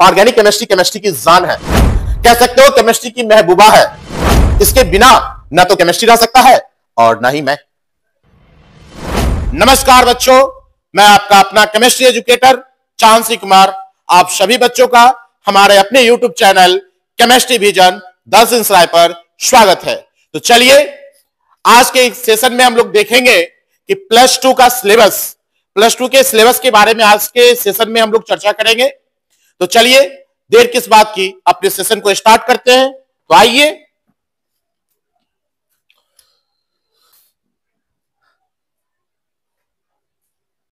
Organic chemistry chemistry की जान है, कह सकते हो केमिस्ट्री की महबूबा है। इसके बिना ना तो केमिस्ट्री रह सकता है और ना ही मैं। नमस्कार बच्चों, मैं आपका अपना केमिस्ट्री एजुकेटर चांसी कुमार, आप सभी बच्चों का हमारे अपने YouTube channel chemistry vision 10 inch Rai पर स्वागत है। तो चलिए आज के सेशन में हम लोग देखेंगे कि प्लस टू का सिलेबस, प्लस टू के सिलेबस के बारे में आज के सेशन में हम लोग चर्चा करेंगे। तो चलिए देर किस बात की, अपने सेशन को स्टार्ट करते हैं। तो आइए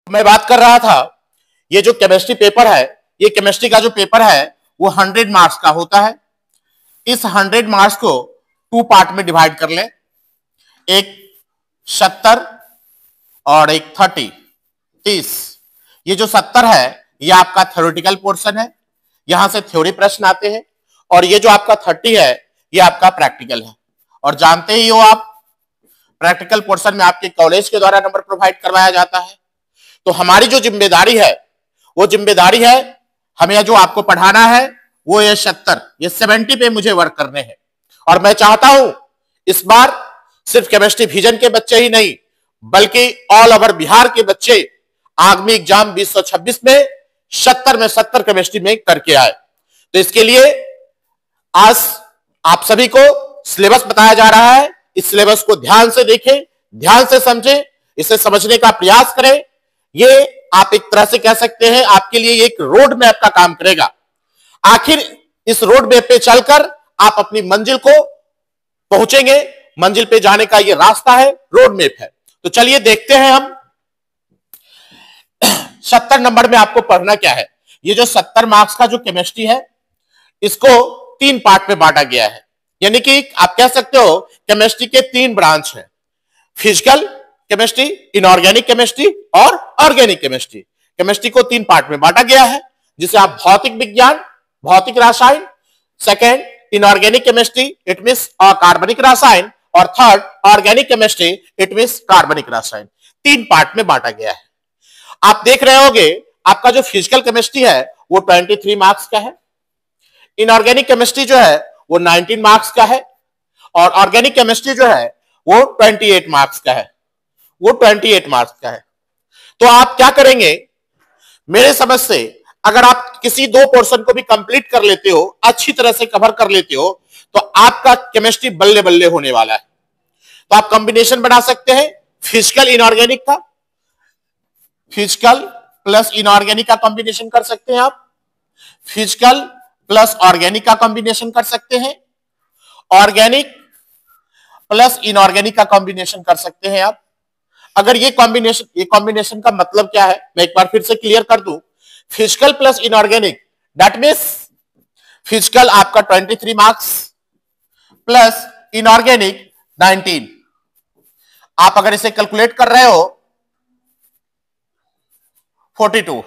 मैं बात कर रहा था, ये जो केमिस्ट्री पेपर है, ये केमिस्ट्री का जो पेपर है वो 100 मार्क्स का होता है। इस 100 मार्क्स को 2 पार्ट में डिवाइड कर लें, एक 70 और एक 30। ये जो 70 है ये आपका थ्योरेटिकल पोर्शन है, यहां से थ्योरी प्रश्न आते हैं, और ये जो आपका 30 है ये आपका प्रैक्टिकल है। और जानते ही हो आप, प्रैक्टिकल पोर्शन में आपके कॉलेज के द्वारा नंबर प्रोवाइड करवाया जाता है। तो हमारी जो जिम्मेदारी है वो जिम्मेदारी है, हमें जो आपको पढ़ाना है वो ये 70 पे मुझे वर्क करने हैं। और मैं चाहता हूं इस बार सिर्फ केमिस्ट्री विजन के बच्चे ही नहीं बल्कि ऑल ओवर बिहार के बच्चे आगामी एग्जाम 2026 में 70 में 70 केमिस्ट्री में करके आए। तो इसके लिए आज आप सभी को सिलेबस बताया जा रहा है। इस सिलेबस को ध्यान से देखें, ध्यान से समझें, इसे समझने का प्रयास करें। ये आप एक तरह से कह सकते हैं आपके लिए एक रोड मैप का काम करेगा। आखिर इस रोड मैप पे चलकर आप अपनी मंजिल को पहुंचेंगे। मंजिल पे जाने का ये रास्ता है, रोड मैप है। तो चलिए देखते हैं हम 70 नंबर में आपको पढ़ना क्या है। ये जो 70 मार्क्स का जो केमिस्ट्री है इसको 3 पार्ट में बांटा गया है, यानी कि आप कह सकते हो केमिस्ट्री के 3 ब्रांच हैं, फिजिकल केमिस्ट्री, इनऑर्गेनिक केमिस्ट्री और ऑर्गेनिक केमिस्ट्री। केमिस्ट्री को 3 पार्ट में बांटा गया है, जिसे आप भौतिक विज्ञान, भौतिक रसायन, second inorganic chemistry it means कार्बनिक रसायन, और third organic chemistry it means कार्बनिक रसायन। 3 पार्ट में बांटा गया है। आप देख रहे होंगे आपका जो फिजिकल केमिस्ट्री है वो 23 मार्क्स का है, इनऑर्गेनिक केमिस्ट्री जो है वो 19 मार्क्स का है, और ऑर्गेनिक केमिस्ट्री जो है वो 28 मार्क्स का है, वो 28 मार्क्स का है। तो आप क्या करेंगे, मेरे समझ से अगर आप किसी 2 पोर्शन को भी कंप्लीट कर लेते हो, अच्छी तरह से कवर कर लेते हो, तो आपका केमिस्ट्री बल्ले बल्ले होने वाला है। तो आप कॉम्बिनेशन बना सकते हैं फिजिकल इनऑर्गेनिक का, फिजिकल प्लस इनऑर्गेनिक का कॉम्बिनेशन कर सकते हैं आप, फिजिकल प्लस ऑर्गेनिक का कॉम्बिनेशन कर सकते हैं, ऑर्गेनिक प्लस इनऑर्गेनिक का कॉम्बिनेशन कर सकते हैं आप। अगर ये कॉम्बिनेशन का मतलब क्या है मैं एक बार फिर से क्लियर कर दूं, physical plus inorganic that means physical आपका 23 मार्क्स प्लस इनऑर्गेनिक 19। आप अगर इसे कैलकुलेट कर रहे हो 42,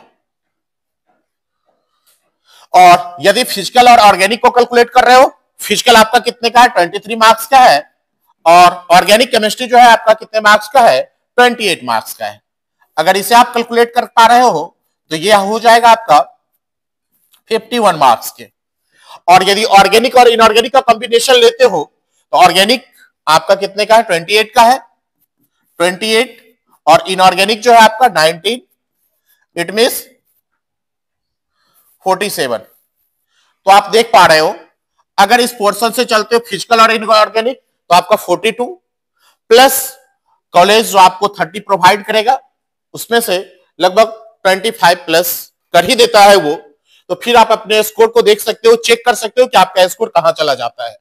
और यदि फिजिकल और ऑर्गेनिक को कैलकुलेट कर रहे हो, फिजिकल आपका कितने का है 23 मार्क्स का है, और ऑर्गेनिक केमिस्ट्री जो है आपका कितने मार्क्स का है 28 मार्क्स का है। अगर इसे आप कैलकुलेट कर पा रहे हो तो यह हो जाएगा आपका 51 मार्क्स के। और यदि ऑर्गेनिक और इनऑर्गेनिक का कॉम्बिनेशन लेते हो तो ऑर्गेनिक आपका कितने का है 28 का है, 28, और इनऑर्गेनिक जो है आपका 19 इट मींस 47। तो आप देख पा रहे हो अगर इस पोर्शन से चलते हो फिजिकल और इनऑर्गेनिक तो आपका 42 प्लस कॉलेज जो आपको 30 प्रोवाइड करेगा उसमें से लगभग 25 प्लस कर ही देता है वो। तो फिर आप अपने स्कोर को देख सकते हो, चेक कर सकते हो कि आपका स्कोर कहां चला जाता है।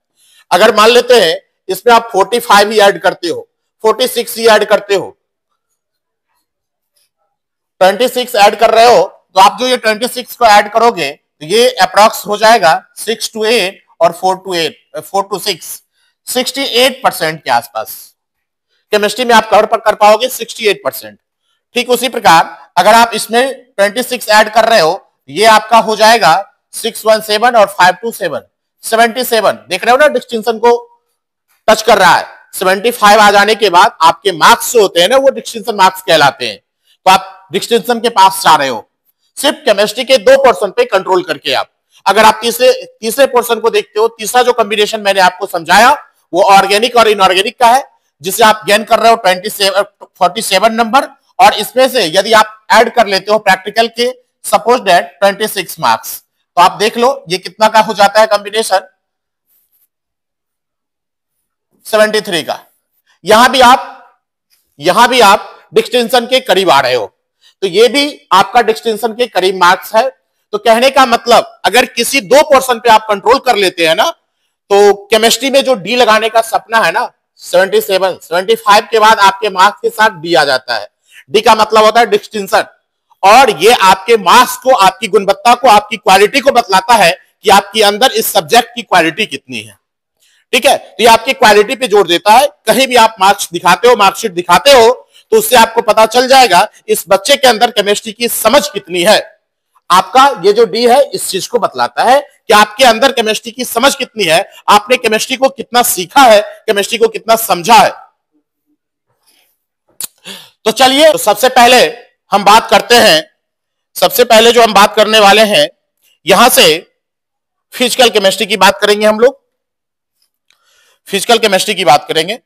अगर मान लेते हैं इसमें आप 45 ही ऐड करते हो, 46 ही ऐड करते हो, 26 ऐड कर रहे हो, तो आप जो ये 26 को ऐड करोगे तो ये अप्रॉक्स हो जाएगा 6 to 8 और 4 to 6 68% के आसपास केमिस्ट्री में आप कवर कर पाओगे 68%। ठीक उसी प्रकार अगर आप इसमें 26 ऐड कर रहे हो, ये आपका हो जाएगा 617 और 527 77। देख रहे हो ना, डिस्टिंक्शन को टच कर रहा है। 75 आ जाने के बाद आपके मार्क्स जो होते हैं ना वो डिस्टिंक्शन मार्क्स कहलाते हैं। तो आप डिस्टिंक्शन के पास जा रहे हो सिर्फ केमिस्ट्री के 2% पे कंट्रोल करके। आप अगर आप तीसरे पोर्शन को देखते हो, तीसरा जो कॉम्बिनेशन मैंने आपको समझाया वो ऑर्गेनिक और इनऑर्गेनिक का है, जिसे आप गेन कर रहे हो 47 नंबर, और इसमें से यदि आप ऐड कर लेते हो प्रैक्टिकल के सपोज दैट 26 मार्क्स, तो आप देख लो ये कितना का हो जाता है कॉम्बिनेशन, 73 का। यहां भी आप डिस्टिंक्शन के करीब आ रहे हो, तो ये भी आपका डिस्टिंक्शन के करीब मार्क्स है। तो कहने का मतलब अगर किसी दो पोर्शन पे आप कंट्रोल कर लेते हैं ना, तो केमिस्ट्री में जो डी लगाने का सपना है ना, 77 75 के बाद आपके मार्क्स के साथ डी आ जाता है। डी का मतलब होता है डिस्टिंक्शन, और ये आपके मार्क्स को, आपकी गुणवत्ता को, आपकी क्वालिटी को बतलाता है कि आपके अंदर इस सब्जेक्ट की क्वालिटी कितनी है। ठीक है, तो ये आपकी क्वालिटी पे जोर देता है। कहीं भी आप मार्क्स दिखाते हो, मार्कशीट दिखाते हो, तो उससे आपको पता चल जाएगा इस बच्चे के अंदर केमिस्ट्री की समझ कितनी है। आपका ये जो डी है इस चीज को बतलाता है कि आपके अंदर केमिस्ट्री की समझ कितनी है, आपने केमिस्ट्री को कितना सीखा है, केमिस्ट्री को कितना समझा है। तो चलिए, तो सबसे पहले हम बात करते हैं, सबसे पहले जो हम बात करने वाले हैं, यहां से फिजिकल केमिस्ट्री की बात करेंगे हम लोग। फिजिकल केमिस्ट्री की बात करेंगे।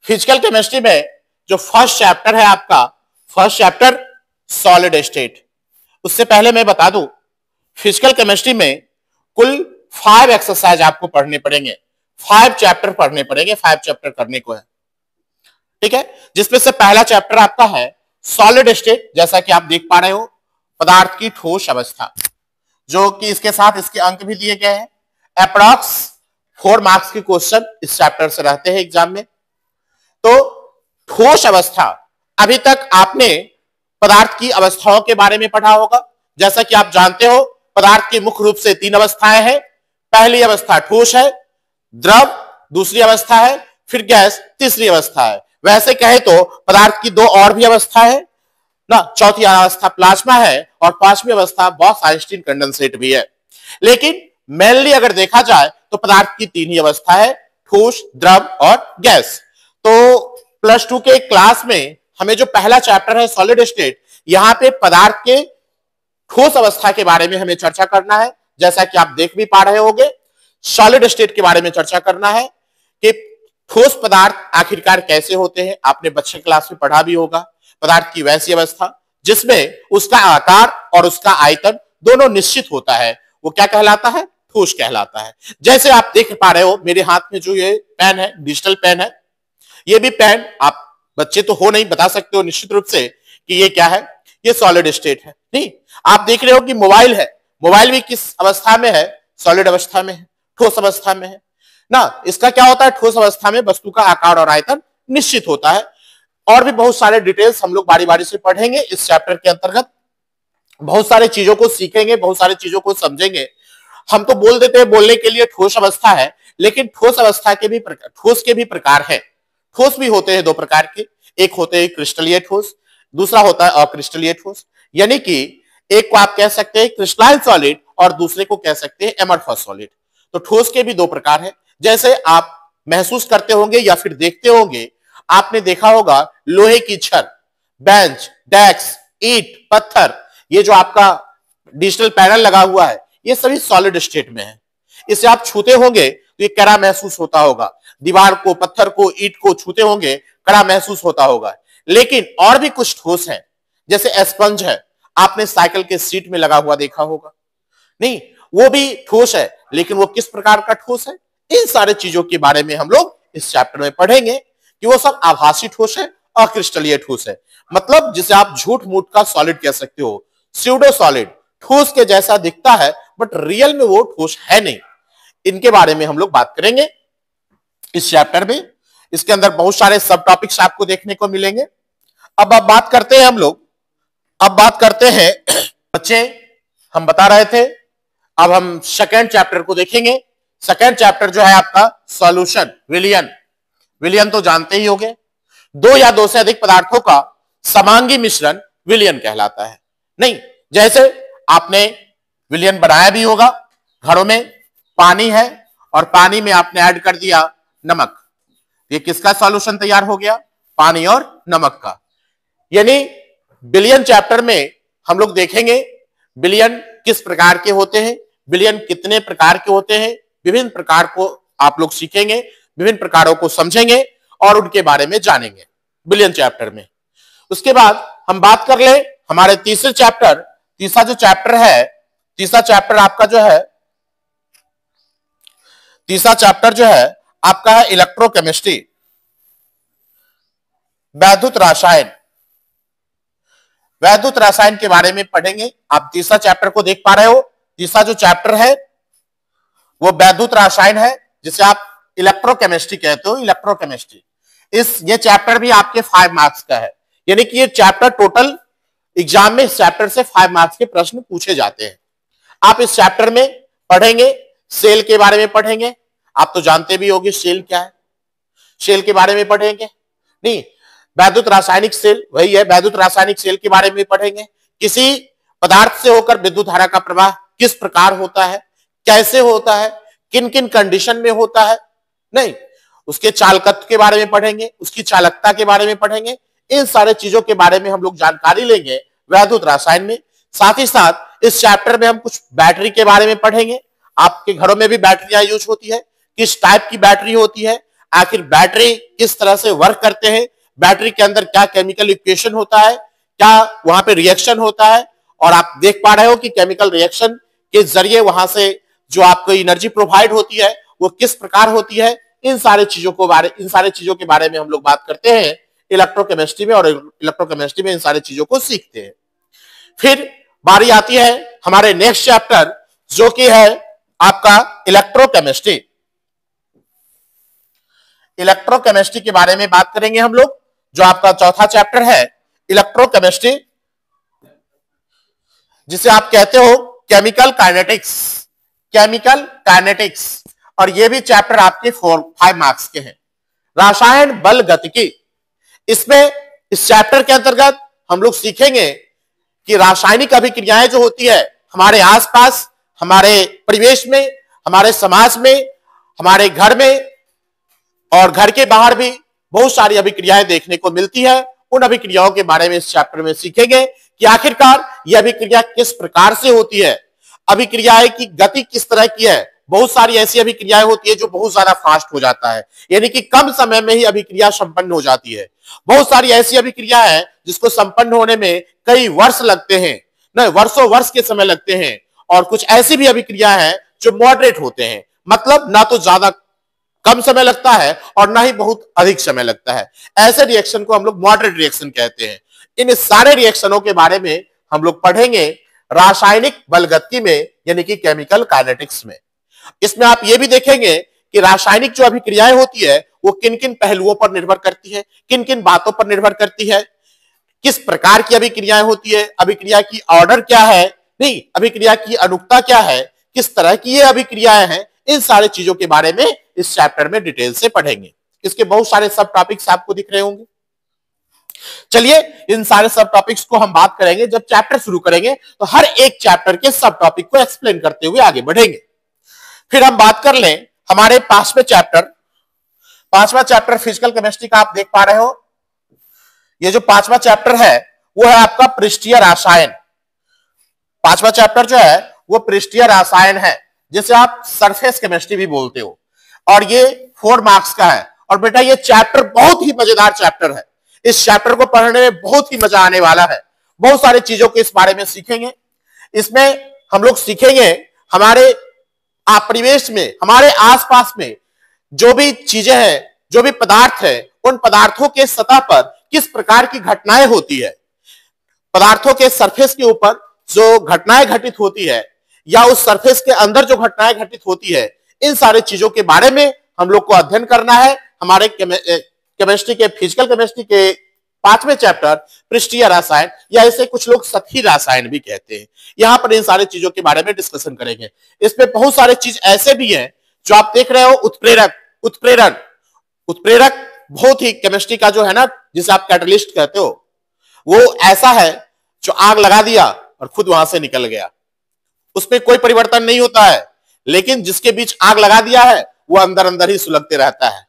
फिजिकल केमिस्ट्री में जो फर्स्ट चैप्टर है आपका, फर्स्ट चैप्टर सॉलिड स्टेट। उससे पहले मैं बता दूं, फिजिकल केमिस्ट्री में कुल 5 एक्सरसाइज आपको पढ़ने पड़ेंगे, 5 चैप्टर पढ़ने पड़ेंगे, 5 चैप्टर करने को है। ठीक है, जिसमें से पहला चैप्टर आपका है सॉलिड स्टेट, जैसा कि आप देख पा रहे हो, पदार्थ की ठोस अवस्था, जो कि इसके साथ इसके अंक भी दिए गए हैं। अप्रॉक्स 4 मार्क्स के क्वेश्चन इस चैप्टर से रहते हैं एग्जाम में। तो ठोस अवस्था, अभी तक आपने पदार्थ की अवस्थाओं के बारे में पढ़ा होगा। जैसा कि आप जानते हो, पदार्थ की मुख्य रूप से 3 अवस्थाएं हैं। पहली अवस्था ठोस है, द्रव दूसरी अवस्था है, फिर गैस तीसरी अवस्था है। वैसे कहे तो पदार्थ की 2 और भी अवस्था है ना, चौथी अवस्था प्लाज्मा है, और 5वीं अवस्था बॉस-आइंस्टीन कंडेंसेट भी है। लेकिन मेनली अगर देखा जाए तो पदार्थ की 3 ही अवस्था है, ठोस, द्रव और गैस। तो प्लस 2 के क्लास में हमें जो पहला चैप्टर है सॉलिड स्टेट, यहां पे पदार्थ के ठोस अवस्था के बारे में हमें चर्चा करना है। जैसा कि आप देख भी पा रहे होंगे, सॉलिड स्टेट के बारे में चर्चा करना है कि ठोस पदार्थ आखिरकार कैसे होते हैं। आपने बच्चे क्लास में पढ़ा भी होगा, पदार्थ की वैसी अवस्था जिसमें उसका आकार और उसका आयतन दोनों निश्चित होता है, वो क्या कहलाता है, ठोस कहलाता है। जैसे आप देख पा रहे हो मेरे हाथ में जो ये पेन है, डिजिटल पेन है, ये भी पेन, आप बच्चे तो हो नहीं, बता सकते हो निश्चित रूप से कि ये क्या है, ये सॉलिड स्टेट है। नहीं, आप देख रहे हो कि मोबाइल है, मोबाइल भी किस अवस्था में है, सॉलिड अवस्था में है, ठोस अवस्था में है ना। इसका क्या होता है, ठोस अवस्था में वस्तु का आकार और आयतन निश्चित होता है। और भी बहुत सारे डिटेल्स हम लोग बारी बारी से पढ़ेंगे इस चैप्टर के अंतर्गत, बहुत सारे चीजों को सीखेंगे, बहुत सारी चीजों को समझेंगे। हम तो बोल देते हैं बोलने के लिए ठोस अवस्था है, लेकिन ठोस अवस्था के भी ठोस के भी प्रकार है। ठोस भी होते हैं 2 प्रकार के, एक होते हैं क्रिस्टलीय ठोस, दूसरा होता है अक्रिस्टलीय ठोस। यानी कि एक को आप कह सकते हैं क्रिस्टलाइन सॉलिड और दूसरे को कह सकते हैं एमरफस सॉलिड। तो ठोस के भी 2 प्रकार है। जैसे आप महसूस करते होंगे या फिर देखते होंगे, आपने देखा होगा लोहे की छड़, बेंच, डेस्क, ईंट, पत्थर, ये जो आपका डिजिटल पैनल लगा हुआ है, ये सभी सॉलिड स्टेट में है। इसे आप छूते होंगे तो ये कड़ा महसूस होता होगा, दीवार को, पत्थर को, ईंट को छूते होंगे, कड़ा महसूस होता होगा। लेकिन और भी कुछ ठोस है, जैसे स्पंज है, आपने साइकिल के सीट में लगा हुआ देखा होगा, नहीं, वो भी ठोस है, लेकिन वो किस प्रकार का ठोस है। इन सारे चीजों के बारे में हम लोग इस चैप्टर में पढ़ेंगे कि वो सब आभासी ठोस है, अक्रिस्टलीय ठोस है। मतलब जिसे आप झूठ मूठ का सॉलिड कह सकते हो, स्यूडो सॉलिड, ठोस के जैसा दिखता है बट रियल में वो ठोस है नहीं। इनके बारे में हम लोग बात करेंगे इस चैप्टर में। इसके अंदर बहुत सारे सब टॉपिक्स आपको देखने को मिलेंगे। अब बात करते हैं हम लोग, अब बात करते हैं बच्चे, हम बता रहे थे, अब हम सेकेंड चैप्टर को देखेंगे। सेकेंड चैप्टर जो है आपका सॉल्यूशन, विलयन। विलयन तो जानते ही होंगे, 2 या 2 से अधिक पदार्थों का समांगी मिश्रण विलयन कहलाता है। नहीं, जैसे आपने विलयन बनाया भी होगा घरों में, पानी है और पानी में आपने ऐड कर दिया नमक, ये किसका सॉल्यूशन तैयार हो गया, पानी और नमक का। यानी विलयन चैप्टर में हम लोग देखेंगे बिलियन किस प्रकार के होते हैं, बिलियन कितने प्रकार के होते हैं, विभिन्न प्रकार को आप लोग सीखेंगे, विभिन्न प्रकारों को समझेंगे और उनके बारे में जानेंगे बिलियन चैप्टर में। उसके बाद हम बात कर ले हमारे तीसरा जो चैप्टर है, तीसरा चैप्टर आपका है इलेक्ट्रोकेमिस्ट्री, वैद्युत रसायन। वैद्युत रसायन के बारे में पढ़ेंगे। आप तीसरा चैप्टर को देख पा रहे हो। तीसरा जो चैप्टर है वो वैद्युत रसायन है, जिसे आप इलेक्ट्रोकेमिस्ट्री कहते हो, इलेक्ट्रोकेमिस्ट्री। ये चैप्टर भी आपके 5 मार्क्स का है, यानी कि ये चैप्टर टोटल एग्जाम में इस चैप्टर से 5 मार्क्स के प्रश्न पूछे जाते हैं। आप इस चैप्टर में पढ़ेंगे, सेल के बारे में पढ़ेंगे। आप तो जानते भी होंगे सेल क्या है, सेल के बारे में पढ़ेंगे। नहीं, वैद्युत रासायनिक सेल वही है, वैद्युत रासायनिक सेल के बारे में पढ़ेंगे। किसी पदार्थ से होकर विद्युत धारा का प्रवाह किस प्रकार होता है, कैसे होता है, किन किन कंडीशन में होता है, नहीं, उसके चालकत्व के बारे में पढ़ेंगे, उसकी चालकता के बारे में पढ़ेंगे। इन सारे चीजों के बारे में हम लोग जानकारी लेंगे वैद्युत रसायन में। साथ ही साथ इस चैप्टर में हम कुछ बैटरी के बारे में पढ़ेंगे। आपके घरों में भी बैटरियां यूज होती है, किस टाइप की बैटरी होती है, आखिर बैटरी किस तरह से वर्क करते हैं, बैटरी के अंदर क्या केमिकल इक्वेशन होता है, क्या वहां पे रिएक्शन होता है, और आप देख पा रहे हो कि केमिकल रिएक्शन के जरिए वहां से जो आपको एनर्जी प्रोवाइड होती है वो किस प्रकार होती है। इन सारे चीजों के बारे में हम लोग बात करते हैं इलेक्ट्रोकेमिस्ट्री में, और इलेक्ट्रोकेमिस्ट्री में इन सारी चीजों को सीखते हैं। फिर बारी आती है हमारे नेक्स्ट चैप्टर, जो कि है आपका इलेक्ट्रोकेमिस्ट्री। इलेक्ट्रोकेमिस्ट्री के बारे में बात करेंगे हम लोग, जो आपका चौथा चैप्टर है इलेक्ट्रोकेमिस्ट्री, जिसे आप कहते हो केमिकल काइनेटिक्स। केमिकल काइनेटिक्स, और ये भी चैप्टर आपके 5 मार्क्स के हैं। रासायन बल गतिकी, इसमें इस चैप्टर के अंतर्गत हम लोग सीखेंगे कि रासायनिक अभिक्रियाएं जो होती है हमारे आसपास, हमारे परिवेश में, हमारे समाज में, हमारे घर में और घर के बाहर भी बहुत सारी अभिक्रियाएं देखने को मिलती है। उन अभिक्रियाओं के बारे में इस चैप्टर में सीखेंगे कि आखिरकार यह अभिक्रिया किस प्रकार से होती है, अभिक्रियाएं की गति किस तरह की है। बहुत सारी ऐसी अभिक्रियाएं होती है जो बहुत ज्यादा फास्ट हो जाता है, यानी कि कम समय में ही अभिक्रिया संपन्न हो जाती है। बहुत सारी ऐसी अभिक्रिया है जिसको संपन्न होने में कई वर्ष लगते हैं, नहीं वर्षों के समय लगते हैं। और कुछ ऐसी भी अभिक्रिया है जो मॉडरेट होते हैं, मतलब ना तो ज्यादा कम समय लगता है और ना ही बहुत अधिक समय लगता है। ऐसे रिएक्शन को हम लोग मॉडरेट रिएक्शन कहते हैं। इन सारे रिएक्शनों के बारे में हम लोग पढ़ेंगे रासायनिक बलगतिकी में, यानी कि केमिकल काइनेटिक्स में। इसमें आप ये भी देखेंगे कि रासायनिक जो अभिक्रियाएं होती है वो किन किन पहलुओं पर निर्भर करती है, किन किन बातों पर निर्भर करती है, किस प्रकार की अभिक्रियाएं होती है, अभिक्रिया की ऑर्डर क्या है, नहीं अभिक्रिया की अनुक्ता क्या है, किस तरह की ये अभिक्रियाएं हैं। इन सारे चीजों के बारे में इस चैप्टर में डिटेल से पढ़ेंगे। इसके बहुत सारे सब टॉपिक्स आपको दिख रहे होंगे। चलिए इन सारे सब टॉपिक्स को हम बात करेंगे। जब चैप्टर शुरू करेंगे तो हर एक चैप्टर के सब टॉपिक को एक्सप्लेन करते हुए आगे बढ़ेंगे। फिर हम बात कर लें हमारे पांचवा चैप्टर फिजिकल केमिस्ट्री का। आप देख पा रहे हो ये जो पांचवा चैप्टर है वो है आपका पृष्ठीय रसायन। पांचवा चैप्टर जो है वो पृष्ठीय रसायन है, जिसे आप सरफेस केमिस्ट्री भी बोलते हो, और ये 4 मार्क्स का है। और बेटा ये चैप्टर बहुत ही मजेदार चैप्टर है। इस चैप्टर को पढ़ने में बहुत ही मजा आने वाला है। बहुत सारी चीजों को इस बारे में सीखेंगे। इसमें हम लोग सीखेंगे हमारे परिवेश में, हमारे आसपास में जो भी चीजें हैं, जो भी पदार्थ है, उन पदार्थों के सतह पर किस प्रकार की घटनाएं होती है, पदार्थों के सरफेस के ऊपर जो घटनाएं घटित होती है या उस सरफेस के अंदर जो घटनाएं घटित होती है, इन सारे चीजों के बारे में हम लोग को अध्ययन करना है। हमारे केमिस्ट्री के फिजिकल केमिस्ट्री के 5वें चैप्टर पृष्ठीय रसायन, या इसे कुछ लोग सतही रसायन भी कहते हैं। यहां पर इन सारी चीजों के बारे में डिस्कशन करेंगे। इसमें बहुत सारे चीज ऐसे भी हैं जो आप देख रहे हो, उत्प्रेरक बहुत ही केमिस्ट्री का जो है ना, जिसे आप कैटलिस्ट कहते हो, वो ऐसा है जो आग लगा दिया और खुद वहां से निकल गया। उसमें कोई परिवर्तन नहीं होता है, लेकिन जिसके बीच आग लगा दिया है वो अंदर अंदर ही सुलगते रहता है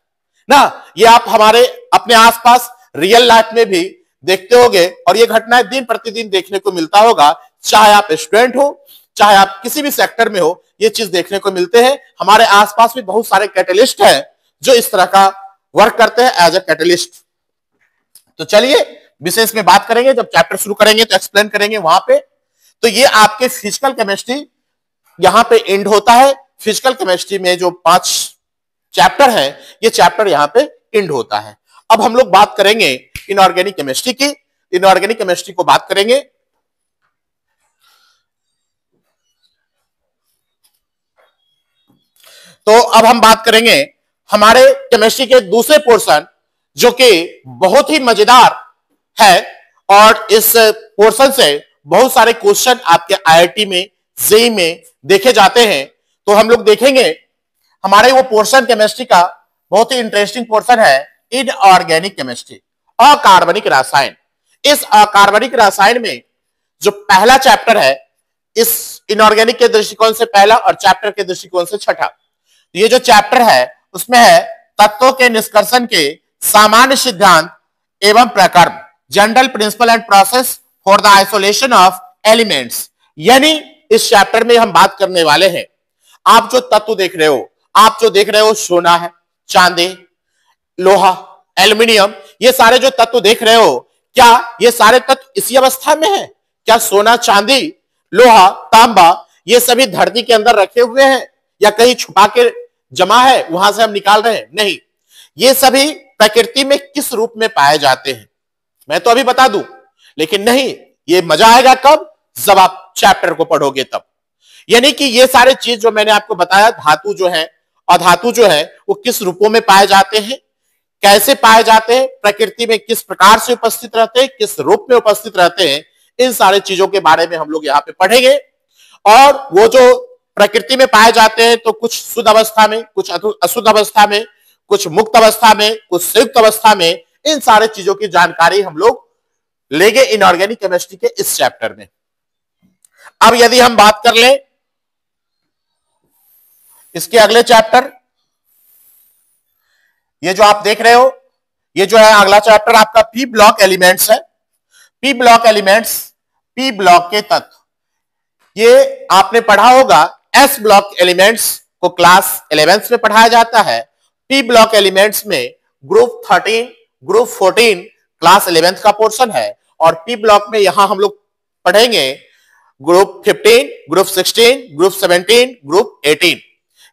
ना। ये आप हमारे अपने आसपास रियल लाइफ में भी देखते होंगे, और ये घटनाएं दिन प्रतिदिन देखने को मिलता होगा। चाहे आप स्टूडेंट हो, चाहे आप किसी भी सेक्टर में हो, ये चीज देखने को मिलते हैं। हमारे आसपास भी बहुत सारे कैटलिस्ट हैं जो इस तरह का वर्क करते हैं एज ए कैटलिस्ट। तो चलिए विशेष में बात करेंगे, जब चैप्टर शुरू करेंगे तो एक्सप्लेन करेंगे वहां पे। तो ये आपके फिजिकल केमिस्ट्री यहां पे एंड होता है। फिजिकल केमिस्ट्री में जो 5 चैप्टर है, ये चैप्टर यहां पे एंड होता है। अब हम लोग बात करेंगे इनऑर्गेनिक केमिस्ट्री की। इनऑर्गेनिक केमिस्ट्री को बात करेंगे। तो अब हम बात करेंगे हमारे केमिस्ट्री के दूसरे पोर्शन, जो कि बहुत ही मजेदार है और इस पोर्शन से बहुत सारे क्वेश्चन आपके आईआईटी में, जेईई में देखे जाते हैं। तो हम लोग देखेंगे हमारे वो पोर्शन केमिस्ट्री का बहुत ही इंटरेस्टिंग पोर्शन है इनऑर्गेनिक केमिस्ट्री, अकार्बनिक रसायन। इस अकार्बनिक रसायन में जो पहला चैप्टर है, इस इनऑर्गेनिक के दृष्टिकोण से पहला और चैप्टर के दृष्टिकोण से छठा। तो ये जो चैप्टर है उसमें है तत्वों के निष्कर्षण के सामान्य सिद्धांत एवं प्रकर्म, general principle and process for the isolation of elements. यानी इस चैप्टर में हम बात करने वाले हैं, आप जो तत्व देख रहे हो, आप जो देख रहे हो सोना है, चांदी, लोहा, एल्यूमिनियम, ये सारे जो तत्व देख रहे हो, क्या ये सारे तत्व इसी अवस्था में है? क्या सोना, चांदी, लोहा, तांबा ये सभी धरती के अंदर रखे हुए हैं या कहीं छुपा के जमा है, वहां से हम निकाल रहे हैं? नहीं, ये सभी प्रकृति में किस रूप में पाए जाते हैं मैं तो अभी बता दूं, लेकिन नहीं, ये मजा आएगा कब? जब आप चैप्टर को पढ़ोगे तब। यानी कि ये सारे चीज जो मैंने आपको बताया, धातु जो है और धातु जो है वो किस रूपों में पाए जाते हैं, कैसे पाए जाते हैं, प्रकृति में किस प्रकार से उपस्थित रहते हैं, किस रूप में उपस्थित रहते हैं, इन सारे चीजों के बारे में हम लोग यहाँ पे पढ़ेंगे। और वो जो प्रकृति में पाए जाते हैं तो कुछ शुद्ध अवस्था में, कुछ अशुद्ध अवस्था में, कुछ मुक्त अवस्था में, कुछ संयुक्त अवस्था में, इन सारे चीजों की जानकारी हम लोग लेंगे इनऑर्गेनिक केमिस्ट्री के इस चैप्टर में। अब यदि हम बात कर लें इसके अगले चैप्टर, ये जो आप देख रहे हो, ये जो है अगला चैप्टर आपका पी ब्लॉक एलिमेंट्स है। P block elements, P block के तत्व, ये आपने पढ़ा होगा। एस ब्लॉक एलिमेंट्स को क्लास 11th में पढ़ाया जाता है। पी ब्लॉक एलिमेंट्स में ग्रुप 13, ग्रुप 14 क्लास 11th का पोर्शन है। और पी ब्लॉक में यहां हम लोग पढ़ेंगे ग्रुप 15, ग्रुप 16, ग्रुप 17, ग्रुप 18।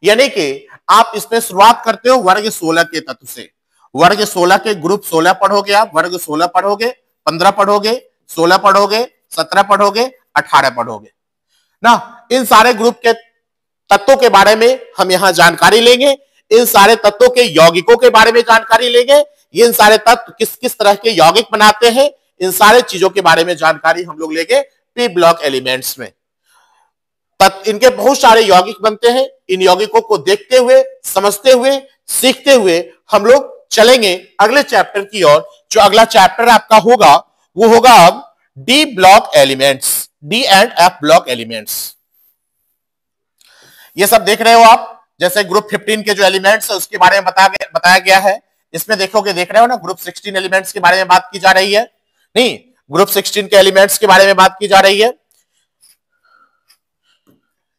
यानी कि आप इसमें शुरुआत करते हो वर्ग 16 के तत्व से। वर्ग 16 के ग्रुप 16 पढ़ोगे, आप वर्ग 16 पढ़ोगे, 15 पढ़ोगे, 16 पढ़ोगे, 17 पढ़ोगे, 18 पढ़ोगे ना। इन सारे ग्रुप के तत्वों के बारे में हम यहां जानकारी लेंगे। इन सारे तत्वों के यौगिकों के बारे में जानकारी लेंगे। ये इन सारे तत्व किस किस तरह के यौगिक बनाते हैं, इन सारे चीजों के बारे में जानकारी हम लोग लेंगे पी ब्लॉक एलिमेंट्स में। इनके बहुत सारे यौगिक बनते हैं। इन यौगिकों को देखते हुए, समझते हुए, सीखते हुए हम लोग चलेंगे अगले चैप्टर की ओर। जो अगला चैप्टर आपका होगा वो होगा अब D block elements, D and F block elements. ये सब देख रहे हो आप, जैसे ग्रुप 15 के जो एलिमेंट्स है उसके बारे में बताया गया है। इसमें देखोगे, देख रहे हो ना, ग्रुप 16 एलिमेंट्स के बारे में बात की जा रही है। नहीं, ग्रुप 16 के एलिमेंट्स के बारे में बात की जा रही है।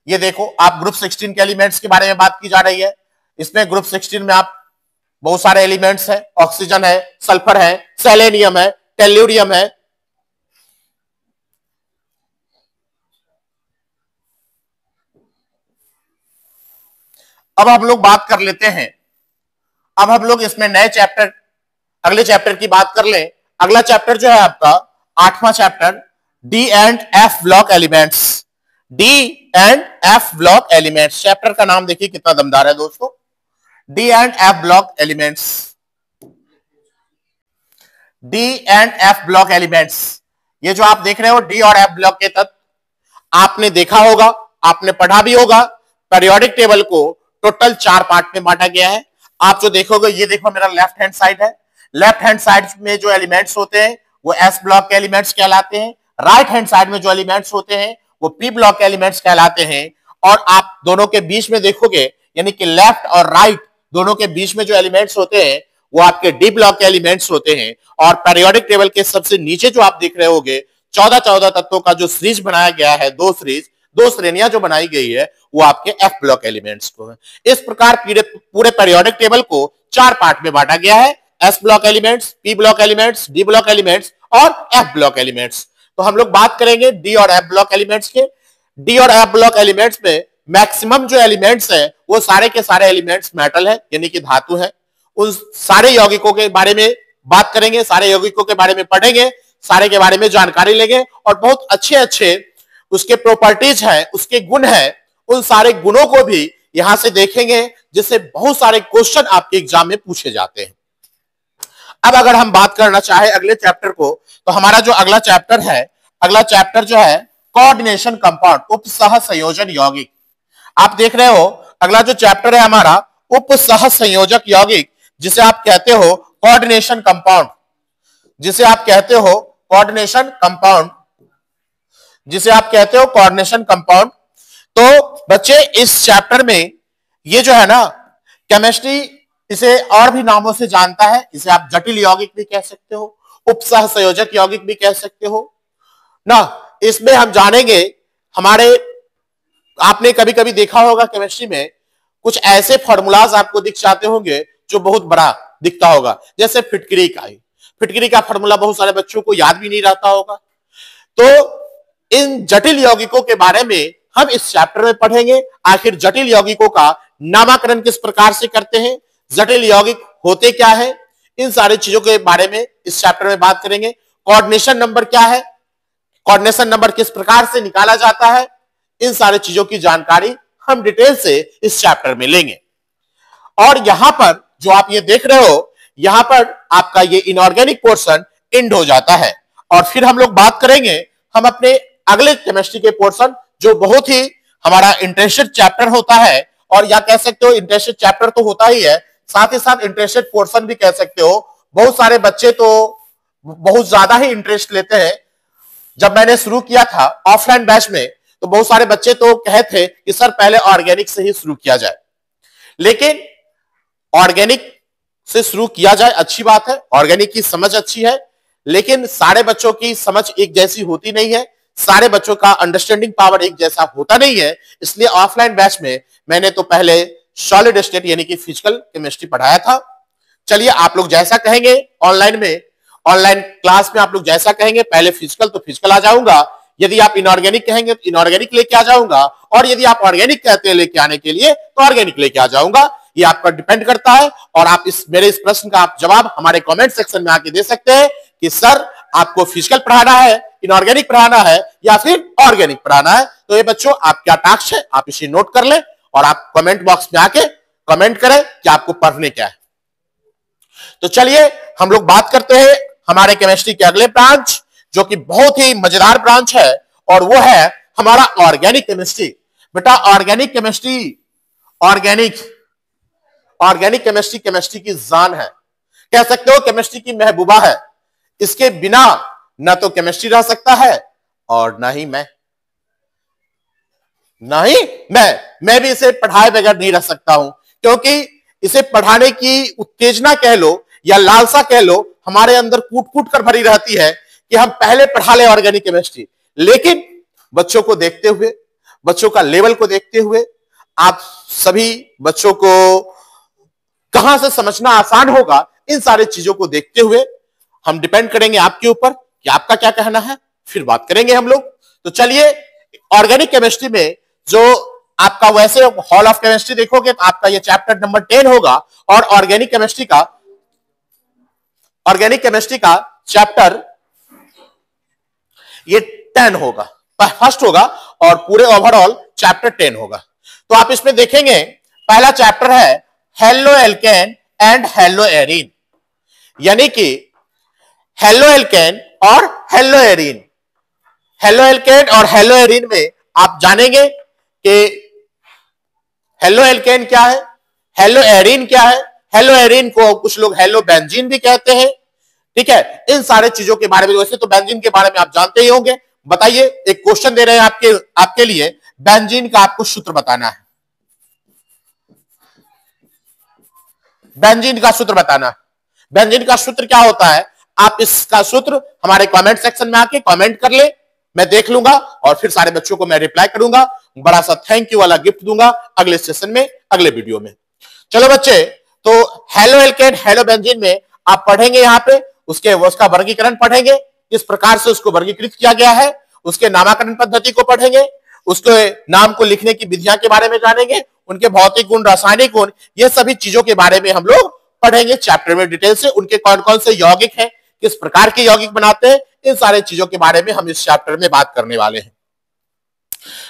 ये देखो आप, ग्रुप 16 के एलिमेंट्स के बारे में बात की जा रही है। इसमें ग्रुप 16 में आप बहुत सारे एलिमेंट्स है, ऑक्सीजन है, सल्फर है, सेलेनियम है, टेल्यूरियम है। अब हम लोग बात कर लेते हैं, अब हम लोग इसमें नए चैप्टर, अगले चैप्टर की बात कर लें। अगला चैप्टर जो है आपका 8वां chapter, D and F block elements. D and F block एलिमेंट्स, चैप्टर का नाम देखिए कितना दमदार है दोस्तों, D and F block elements. D and F block elements, ये जो आप देख रहे हो डी और एफ ब्लॉक के तत्व, आपने देखा होगा, आपने पढ़ा भी होगा। पीरियोडिक टेबल को टोटल 4 पार्ट में बांटा गया है। आप जो देखोगे, ये देखो मेरा लेफ्ट हैंड साइड है, लेफ्ट हैंड साइड में जो एलिमेंट्स होते हैं वो एस ब्लॉक के एलिमेंट्स कहलाते हैं। राइट हैंड साइड में जो एलिमेंट्स होते हैं वो पी ब्लॉक के एलिमेंट्स कहलाते हैं। और आप दोनों के बीच में देखोगे, यानी कि लेफ्ट और राइट दोनों के बीच में जो एलिमेंट्स होते हैं वो आपके डी ब्लॉक के एलिमेंट्स होते हैं। और पीरियोडिक टेबल के सबसे नीचे जो आप देख रहे होगे 14 तत्वों का जो सीरीज बनाया गया है, दो श्रेणियां जो बनाई गई है, वो आपके एफ ब्लॉक एलिमेंट्स को है। इस प्रकार पूरे पीरियोडिक टेबल को 4 पार्ट में बांटा गया है, S block elements, P block elements, D block elements और एफ ब्लॉक एलिमेंट्स। तो हम लोग बात करेंगे डी और एफ ब्लॉक एलिमेंट्स के। डी और एफ ब्लॉक एलिमेंट्स में मैक्सिमम जो एलिमेंट्स है वो सारे के सारे एलिमेंट्स मेटल है, यानी कि धातु है। उन सारे यौगिकों के बारे में बात करेंगे, सारे यौगिकों के बारे में पढ़ेंगे, सारे के बारे में जानकारी लेंगे और बहुत अच्छे अच्छे उसके प्रॉपर्टीज है, उसके गुण है, उन सारे गुणों को भी यहां से देखेंगे, जिससे बहुत सारे क्वेश्चन आपके एग्जाम में पूछे जाते हैं। अब अगर हम बात करना चाहे अगले चैप्टर को, तो हमारा जो अगला चैप्टर है, अगला चैप्टर जो है कोऑर्डिनेशन कंपाउंड, उपसह संयोजन यौगिक। आप देख रहे हो अगला जो चैप्टर है हमारा उपसह संयोजक यौगिक, जिसे आप कहते हो कोऑर्डिनेशन कंपाउंड, जिसे आप कहते हो कोऑर्डिनेशन कंपाउंड, जिसे आप कहते हो कोऑर्डिनेशन कंपाउंड। तो बच्चे इस चैप्टर में ये जो है ना, केमिस्ट्री इसे और भी नामों से जानता है, इसे आप जटिल यौगिक भी कह सकते हो, उपसह संयोजक यौगिक भी कह सकते हो ना। इसमें हम जानेंगे हमारे, आपने कभी कभी देखा होगा केमिस्ट्री में कुछ ऐसे फॉर्मूलाज आपको दिख जाते होंगे जो बहुत बड़ा दिखता होगा, जैसे फिटकरी का फॉर्मूला बहुत सारे बच्चों को याद भी नहीं रहता होगा। तो इन जटिल यौगिकों के बारे में हम इस चैप्टर में पढ़ेंगे। आखिर जटिल यौगिकों का नामकरण किस प्रकार से करते हैं, जटिल यौगिक होते क्या है, इन सारी चीजों के बारे में इस चैप्टर में बात करेंगे। कोऑर्डिनेशन नंबर क्या है, कोऑर्डिनेशन नंबर किस प्रकार से निकाला जाता है, इन सारी चीजों की जानकारी हम डिटेल से इस चैप्टर में लेंगे। और यहां पर जो आप ये देख रहे हो, यहां पर आपका ये इनऑर्गेनिक पोर्शन एंड हो जाता है। और फिर हम लोग बात करेंगे हम अपने अगले केमिस्ट्री के पोर्शन, जो बहुत ही हमारा इंटरेस्टेड चैप्टर होता है, और या कह सकते हो इंटरेस्टेड चैप्टर तो होता ही है, साथ ही साथ इंटरेस्टेड पोर्शन भी कह सकते हो। बहुत सारे बच्चे तो बहुत ज्यादा ही इंटरेस्ट लेते हैं। जब मैंने शुरू किया था ऑफलाइन बैच में, तो बहुत सारे बच्चे तो कहे थे कि सर पहले ऑर्गेनिक से ही शुरू किया जाए। लेकिन ऑर्गेनिक से शुरू किया जाए, अच्छी बात है, ऑर्गेनिक की समझ अच्छी है, लेकिन सारे बच्चों की समझ एक जैसी होती नहीं है, सारे बच्चों का अंडरस्टैंडिंग पावर एक जैसा होता नहीं है। इसलिए ऑफलाइन बैच में मैंने तो पहले सॉलिड स्टेट यानी कि फिजिकल केमिस्ट्री पढ़ाया था। चलिए आप लोग जैसा कहेंगे ऑनलाइन में, ऑनलाइन क्लास में आप लोग जैसा कहेंगे, पहले फिजिकल तो फिजिकल आ जाऊंगा, यदि आप इनऑर्गेनिक कहेंगे तो इनऑर्गेनिक लेके आ जाऊंगा, और यदि आप ऑर्गेनिक कहते हैं लेके आने के लिए तो ऑर्गेनिक लेके आ जाऊंगा। ये आपका डिपेंड करता है। और आप मेरे इस प्रश्न का आप जवाब हमारे कमेंट सेक्शन में आके दे सकते हैं कि सर आपको फिजिकल पढ़ाना है, इनऑर्गेनिक पढ़ाना है या फिर ऑर्गेनिक पढ़ाना है। तो ये बच्चों आप क्या टास्क है, आप इसे नोट कर लें और आप कमेंट बॉक्स में आके कमेंट करें कि आपको पढ़ने क्या है। तो चलिए हम लोग बात करते हैं हमारे केमिस्ट्री के अगले ब्रांच, जो कि बहुत ही मजेदार ब्रांच है, और वो है हमारा ऑर्गेनिक केमिस्ट्री। बेटा organic chemistry, organic chemistry chemistry की जान है, कह सकते हो केमिस्ट्री की महबूबा है। इसके बिना ना तो केमिस्ट्री रह सकता है और ना ही मैं भी इसे पढ़ाए बगैर नहीं रह सकता हूं, क्योंकि इसे पढ़ाने की उत्तेजना कह लो या लालसा कह लो हमारे अंदर कूट कूट कर भरी रहती है कि हम पहले पढ़ा ले ऑर्गेनिक केमिस्ट्री। लेकिन बच्चों को देखते हुए, बच्चों का लेवल को देखते हुए, आप सभी बच्चों को कहां से समझना आसान होगा, इन सारी चीजों को देखते हुए हम डिपेंड करेंगे आपके ऊपर कि आपका क्या कहना है, फिर बात करेंगे हम लोग। तो चलिए ऑर्गेनिक केमिस्ट्री में जो आपका, वैसे हॉल ऑफ केमिस्ट्री देखोगे तो आपका ये चैप्टर नंबर 10 होगा, और ऑर्गेनिक केमिस्ट्री का चैप्टर ये 10 होगा, फर्स्ट होगा, और पूरे ओवरऑल चैप्टर 10 होगा। तो आप इसमें देखेंगे पहला चैप्टर है halo alkane and hello arene, यानी कि हेलो एल्केन और हेलो एरीन। हेलो एल्केन और हेलो एरीन में आप जानेंगे कि हेलो एल्केन क्या है, हेलो एरीन क्या है। हेलो एरीन को कुछ लोग हेलो बेंजीन भी कहते हैं, ठीक है। इन सारे चीजों के बारे में, वैसे तो बेंजीन के बारे में आप जानते ही होंगे। बताइए, एक क्वेश्चन दे रहे हैं आपके लिए, बेंजीन का आपको सूत्र बताना है। बेंजीन का सूत्र बताना। बेंजीन का सूत्र क्या होता है, आप इसका सूत्र हमारे कमेंट सेक्शन में आके कमेंट कर ले, मैं देख लूंगा और फिर सारे बच्चों को मैं रिप्लाई करूंगा, बड़ा सा थैंक यू वाला गिफ्ट दूंगा अगले सेशन में, अगले वीडियो में। चलो बच्चे, तो हेलो एल्केन हेलो बेंजीन में आप पढ़ेंगे, यहां पे उसका वर्गीकरण पढ़ेंगे, किस प्रकार से उसको वर्गीकृत किया गया है, उसके नामकरण पद्धति को पढ़ेंगे, उसके नाम को लिखने की विधियां के बारे में जानेंगे, उनके भौतिक गुण, रासायनिक गुण, ये सभी चीजों के बारे में हम लोग पढ़ेंगे चैप्टर में डिटेल से। उनके कौन कौन से यौगिक हैं, किस प्रकार के यौगिक बनाते हैं, इन सारे चीजों के बारे में हम इस चैप्टर में बात करने वाले हैं।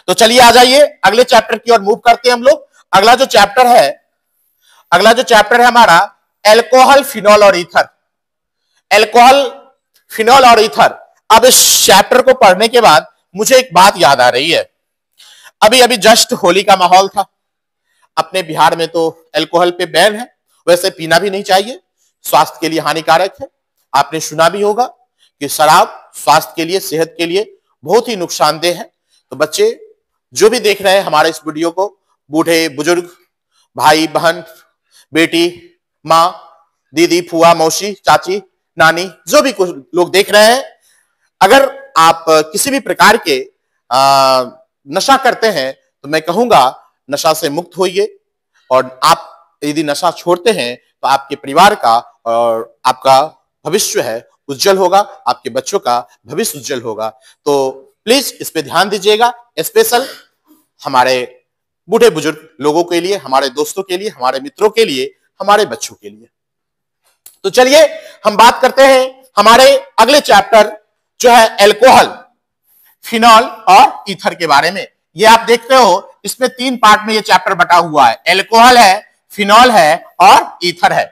तो चलिए आ जाइए अगले चैप्टर की ओर मूव करते हैं हम लोग। अगला जो चैप्टर है हमारा एल्कोहल, फिनॉल और ईथर। एल्कोहल, फिनॉल और ईथर। अब इस चैप्टर को पढ़ने के बाद मुझे एक बात याद आ रही है। अभी अभी जस्ट होली का माहौल था, अपने बिहार में तो एल्कोहल पे बैन है, वैसे पीना भी नहीं चाहिए, स्वास्थ्य के लिए हानिकारक है। आपने सुना भी होगा कि शराब स्वास्थ्य के लिए, सेहत के लिए बहुत ही नुकसानदेह है। तो बच्चे जो भी देख रहे हैं हमारे इस वीडियो को, बूढ़े बुजुर्ग, भाई बहन, बेटी, माँ, दीदी, फुआ, मौसी, चाची, नानी, जो भी कुछ लोग देख रहे हैं, अगर आप किसी भी प्रकार के नशा करते हैं तो मैं कहूंगा नशा से मुक्त होइए, और आप यदि नशा छोड़ते हैं तो आपके परिवार का और आपका भविष्य है उज्जवल होगा, आपके बच्चों का भविष्य उज्जवल होगा। तो प्लीज इस पे ध्यान दीजिएगा, स्पेशल हमारे बूढ़े बुजुर्ग लोगों के लिए, हमारे दोस्तों के लिए, हमारे मित्रों के लिए, हमारे बच्चों के लिए। तो चलिए हम बात करते हैं हमारे अगले चैप्टर जो है एल्कोहल, फिनॉल और ईथर के बारे में। ये आप देखते हो इसमें 3 पार्ट में ये चैप्टर बटा हुआ है। एल्कोहल है, फिनॉल है और ईथर है।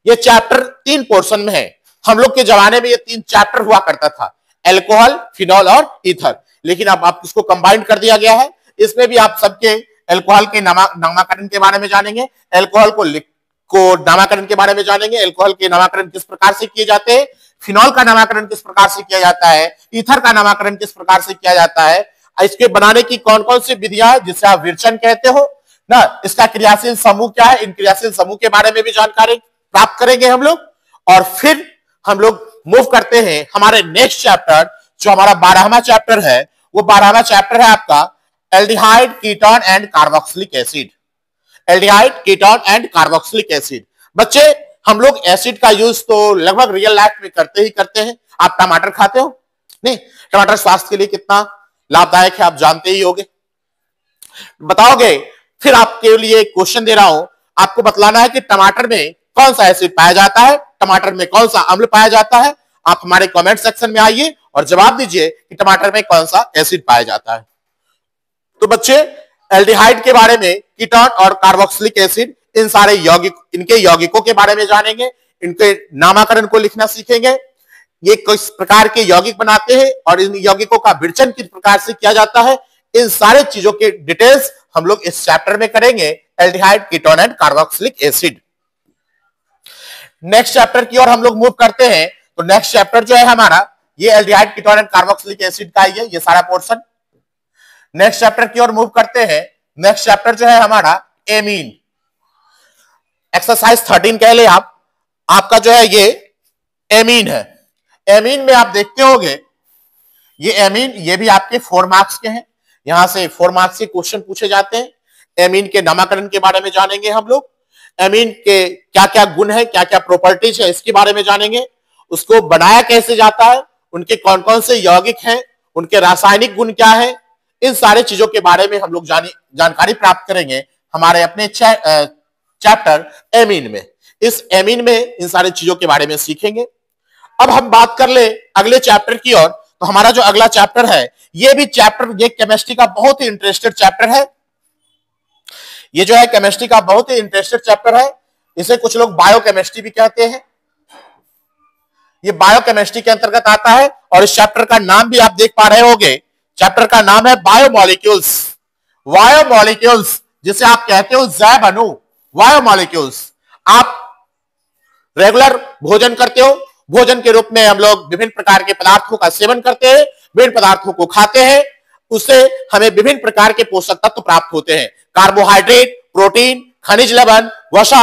ये चैप्टर 3 पोर्शन में है। हम लोग के जमाने में ये 3 चैप्टर हुआ करता था, एल्कोहल, फिनॉल और ईथर, लेकिन अब आप इसको कंबाइन कर दिया गया है। इसमें भी आप सबके एल्कोहल के नामकरण के बारे में जानेंगे, एल्कोहल को नामकरण के बारे में जानेंगे, एल्कोहल के नामकरण किस प्रकार से किए जाते हैं, फिनॉल का नामकरण किस प्रकार से किया जाता है, ईथर का नामकरण किस प्रकार से किया जाता है, इसके बनाने की कौन कौन सी विधियां है जिसे आप विरचन कहते हो ना, इसका क्रियाशील समूह क्या है, इन क्रियाशील समूह के बारे में भी जानकारी प्राप्त करेंगे हम लोग। और फिर हम लोग मूव करते हैं हमारे नेक्स्ट चैप्टर, जो हमारा 12वां चैप्टर है। वो 12वां चैप्टर है आपका aldehyde, ketone and carboxylic acid. Aldehyde, ketone and carboxylic acid. बच्चे हम लोग एसिड का यूज तो लगभग रियल लाइफ में करते ही करते हैं। आप टमाटर खाते हो? नहीं, टमाटर स्वास्थ्य के लिए कितना लाभदायक है आप जानते ही होंगे, बताओगे? फिर आपके लिए क्वेश्चन दे रहा हूं, आपको बतलाना है कि टमाटर में कौन सा एसिड पाया जाता है, टमाटर में कौन सा अम्ल पाया जाता है। आप हमारे कमेंट सेक्शन में आइए और जवाब दीजिए कि टमाटर में कौन सा एसिड पाया जाता है। तो बच्चे एल्डिहाइड के बारे में, कीटोन और कार्बोक्सिलिक एसिड, इन सारे यौगिक, इनके यौगिकों के बारे में जानेंगे, इनके नामकरण को लिखना सीखेंगे, ये किस प्रकार के यौगिक बनाते हैं और इन यौगिकों का विरचन किस प्रकार से किया जाता है, इन सारे चीजों के डिटेल्स हम लोग इस चैप्टर में करेंगे, aldehyde, ketone and carboxylic acid. Next chapter की ओर हम लोग मूव करते हैं। तो नेक्स्ट चैप्टर जो है हमारा, ये aldehyde, ketone and carboxylic acid का ही है, ये सारा पोर्शन। नेक्स्ट चैप्टर की ओर मूव करते हैं। नेक्स्ट चैप्टर जो है हमारा एमीन, एक्सरसाइज 13 कह ले आप, आपका जो है ये एमीन है। एमीन में आप देखते होंगे, ये एमीन, ये भी आपके 4 मार्क्स के हैं, यहां से 4 मार्क्स के क्वेश्चन पूछे जाते हैं। एमीन के नामकरण के बारे में जानेंगे हम लोग, एमीन के क्या क्या गुण है, क्या क्या प्रॉपर्टीज है, इसके बारे में जानेंगे, उसको बनाया कैसे जाता है, उनके कौन कौन से यौगिक हैं, उनके रासायनिक गुण क्या है, इन सारे चीजों के बारे में हम लोग जानकारी प्राप्त करेंगे हमारे अपने चैप्टर एमीन में। इस एमीन में इन सारी चीजों के बारे में सीखेंगे। अब हम बात कर ले अगले चैप्टर की ओर। तो हमारा जो अगला चैप्टर है, ये भी चैप्टर, ये केमिस्ट्री का बहुत ही इंटरेस्टेड चैप्टर है। ये जो है केमिस्ट्री का बहुत ही इंटरेस्टेड चैप्टर है। इसे कुछ लोग बायोकेमिस्ट्री भी कहते हैं। ये बायोकेमिस्ट्री के अंतर्गत आता है और इस चैप्टर का नाम भी आप देख पा रहे होंगे, चैप्टर का नाम है बायोमॉलिक्यूल्स। बायोमॉलिक्यूल्स, जिसे आप कहते हो जैव अणु, बायोमॉलिक्यूल्स। आप रेगुलर भोजन करते हो, भोजन के रूप में हम लोग विभिन्न प्रकार के पदार्थों का सेवन करते हैं, विभिन्न पदार्थों को खाते हैं, उससे हमें विभिन्न प्रकार के पोषक तत्व प्राप्त होते हैं, कार्बोहाइड्रेट, प्रोटीन, खनिज लवण, वसा,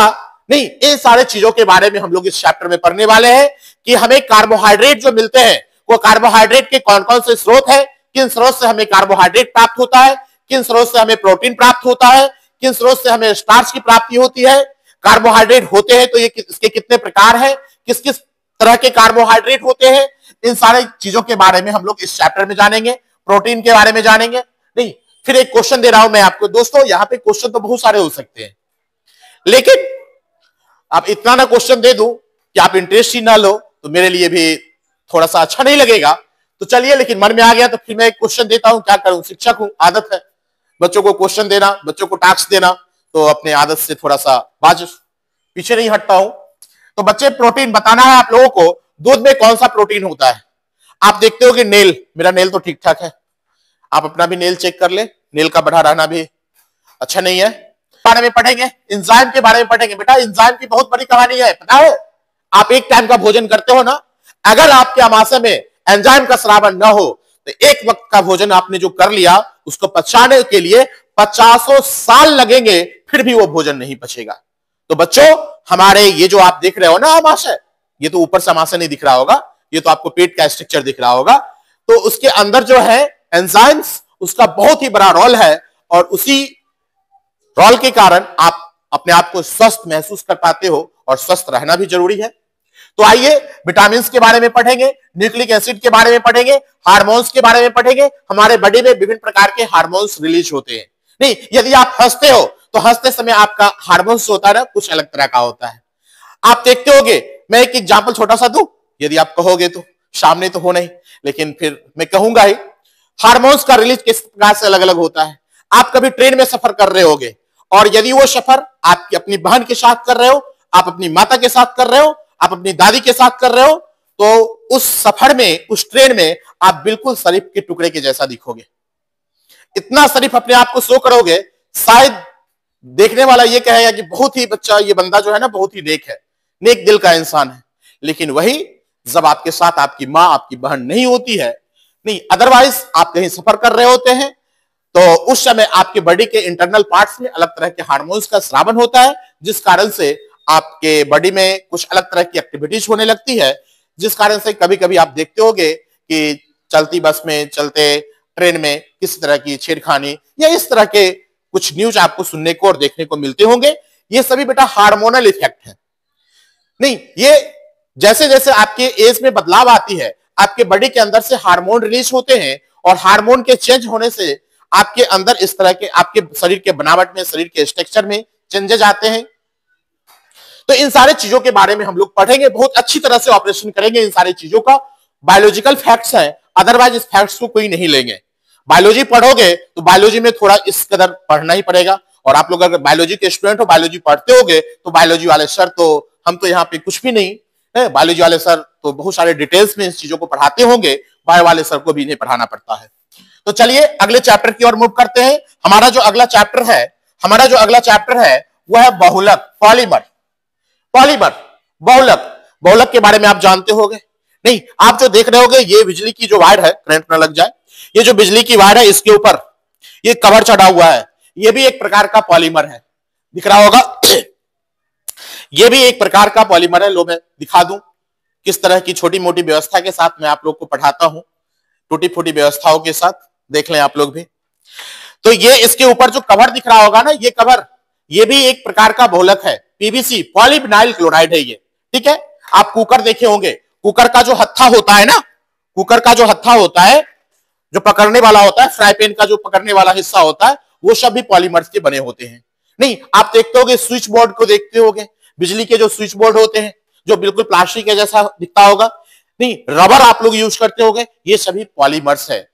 नहीं, इन सारे चीजों के बारे में हम लोग इस चैप्टर में पढ़ने वाले हैं कि हमें कार्बोहाइड्रेट जो मिलते हैं वो कार्बोहाइड्रेट के कौन कौन से स्रोत है, किन स्रोत से हमें कार्बोहाइड्रेट प्राप्त होता है, किन स्रोत से हमें प्रोटीन प्राप्त होता है, किन स्रोत से हमें स्टार्च की प्राप्ति होती है, कार्बोहाइड्रेट होते हैं तो ये इसके कितने प्रकार है, किस किस तरह के कार्बोहाइड्रेट होते हैं, इन सारी चीजों के बारे में हम लोग इस चैप्टर में जानेंगे। प्रोटीन के बारे में जानेंगे। नहीं, फिर एक क्वेश्चन दे रहा हूं मैं आपको दोस्तों, यहां पे क्वेश्चन तो बहुत सारे हो सकते हैं, लेकिन आप इतना ना क्वेश्चन दे दूं कि आप इंटरेस्ट ही ना लो तो मेरे लिए भी थोड़ा सा अच्छा नहीं लगेगा। तो चलिए, लेकिन मन में आ गया तो फिर मैं एक क्वेश्चन देता हूं, क्या करूं, शिक्षक हूं, आदत है बच्चों को क्वेश्चन देना, बच्चों को टास्क देना, तो अपने आदत से थोड़ा सा बाज पीछे नहीं हटता हूं। तो बच्चे, प्रोटीन बताना है आप लोगों को, दूध में कौन सा प्रोटीन होता है। आप देखते हो कि नेल, मेरा नेल तो ठीक ठाक है, आप अपना भी नेल चेक कर ले, नेल का बढ़ा रहना भी अच्छा नहीं है। बारे में पढ़ेंगे, एंजाइम के बारे में पढ़ेंगे। बेटा, एंजाइम की बहुत बड़ी कहानी है, पता है। आप एक टाइम का भोजन करते हो ना, अगर आपके आमाशय में एंजाइम का स्रावन न हो तो एक वक्त का भोजन आपने जो कर लिया उसको पचाने के लिए 50 साल लगेंगे, फिर भी वो भोजन नहीं पचेगा। तो बच्चों, हमारे ये जो आप देख रहे हो ना आमाशय, ये तो ऊपर से आमाशय नहीं दिख रहा होगा, ये तो आपको पेट का स्ट्रक्चर दिख रहा होगा, तो उसके अंदर जो है एंजाइम्स, उसका बहुत ही बड़ा रोल है, और उसी रोल के कारण आप अपने आप को स्वस्थ महसूस कर पाते हो, और स्वस्थ रहना भी जरूरी है। तो आइए, विटामिन के बारे में पढ़ेंगे, न्यूक्लिक एसिड के बारे में पढ़ेंगे, हार्मोन्स के बारे में पढ़ेंगे। हमारे बॉडी में विभिन्न प्रकार के हार्मोन्स रिलीज होते हैं। नहीं, यदि आप हंसते हो तो हंसते समय आपका हार्मोन्स होता है ना, कुछ अलग तरह का होता है। आप देखते होगे, मैं एक एग्जाम्पल छोटा सा दूं, यदि आप कहोगे तो, सामने तो हो नहीं लेकिन फिर मैं कहूंगा ही। हार्मोन्स का रिलीज किस प्रकार से अलग अलग होता है। आप कभी ट्रेन में सफर कर रहे होगे, और यदि वो सफर आप अपनी बहन के साथ कर रहे हो, आप अपनी माता के साथ कर रहे हो, आप अपनी दादी के साथ कर रहे हो, तो उस सफर में, उस ट्रेन में आप बिल्कुल शरीफ के टुकड़े के जैसा दिखोगे। इतना शरीफ अपने आप को शो करोगे, शायद देखने वाला ये कहेगा कि बहुत ही बच्चा, ये बंदा जो है ना बहुत ही नेक है, नेक दिल का इंसान है। लेकिन वही जब आपके साथ आपकी मां, आपकी बहन नहीं होती है, नहीं अदरवाइज आप कहीं सफर कर रहे होते हैं, तो उस समय आपके बॉडी के इंटरनल पार्ट्स में अलग तरह के हार्मोन्स का स्रावन होता है, जिस कारण से आपके बॉडी में कुछ अलग तरह की एक्टिविटीज होने लगती है, जिस कारण से कभी कभी आप देखते होगे कि चलती बस में, चलते ट्रेन में किस तरह की छेड़खानी या इस तरह के कुछ न्यूज आपको सुनने को और देखने को मिलते होंगे। ये सभी बेटा हार्मोनल इफेक्ट है। नहीं, ये जैसे जैसे आपके एज में बदलाव आती है, आपके बॉडी के अंदर से हार्मोन रिलीज होते हैं, और हार्मोन के चेंज होने से आपके अंदर इस तरह के, आपके शरीर के बनावट में, शरीर के स्ट्रक्चर में चेंजेस आते हैं। तो इन सारे चीजों के बारे में हम लोग पढ़ेंगे, बहुत अच्छी तरह से ऑपरेशन करेंगे इन सारी चीजों का। बायोलॉजिकल फैक्ट्स हैं, अदरवाइज इस फैक्ट्स को कोई नहीं लेंगे। बायोलॉजी पढ़ोगे तो बायोलॉजी में थोड़ा इस कदर पढ़ना ही पड़ेगा, और आप लोग अगर बायोलॉजी के स्टूडेंट हो, बायोलॉजी पढ़ते होगे, तो बायोलॉजी वाले सर तो, हम तो यहाँ पे कुछ भी नहीं है, बायोलॉजी वाले सर तो बहुत सारे डिटेल्स में इस चीजों को पढ़ाते होंगे, बायो वाले सर को भी इन्हें पढ़ाना पड़ता है। तो चलिए अगले चैप्टर की ओर मूव करते हैं। हमारा जो अगला चैप्टर है वह है बहुलक, पॉलीमर। बहुलक के बारे में आप जानते होंगे। नहीं, आप जो देख रहे होगे, ये बिजली की जो वायर है, करंट ना लग जाए, ये जो बिजली की वायर है, इसके ऊपर ये कवर चढ़ा हुआ है, ये भी एक प्रकार का पॉलीमर है, दिख रहा होगा। ये भी एक प्रकार का पॉलीमर है। लो मैं दिखा दूं किस तरह की छोटी मोटी व्यवस्था के साथ मैं आप लोग को पढ़ाता हूं, टूटी फूटी व्यवस्थाओं के साथ, देख लें आप लोग भी। तो ये इसके ऊपर जो कवर दिख रहा होगा ना, ये कवर, ये भी एक प्रकार का बहुलक है, पीवीसी, पॉलीविनाइल क्लोराइड है ये, ठीक है। आप कुकर देखे होंगे, कुकर का जो हत्था होता है ना, कुकर का जो हत्था होता है, जो पकड़ने वाला होता है, फ्राई पैन का जो पकड़ने वाला हिस्सा होता है, वो सब भी पॉलीमर्स के बने होते हैं। नहीं, आप देखते होगे स्विच बोर्ड को, देखते होगे बिजली के जो स्विच बोर्ड होते हैं, जो बिल्कुल प्लास्टिक के जैसा दिखता होगा, नहीं रबर आप लोग यूज करते होंगे, ये सभी पॉलीमर्स है,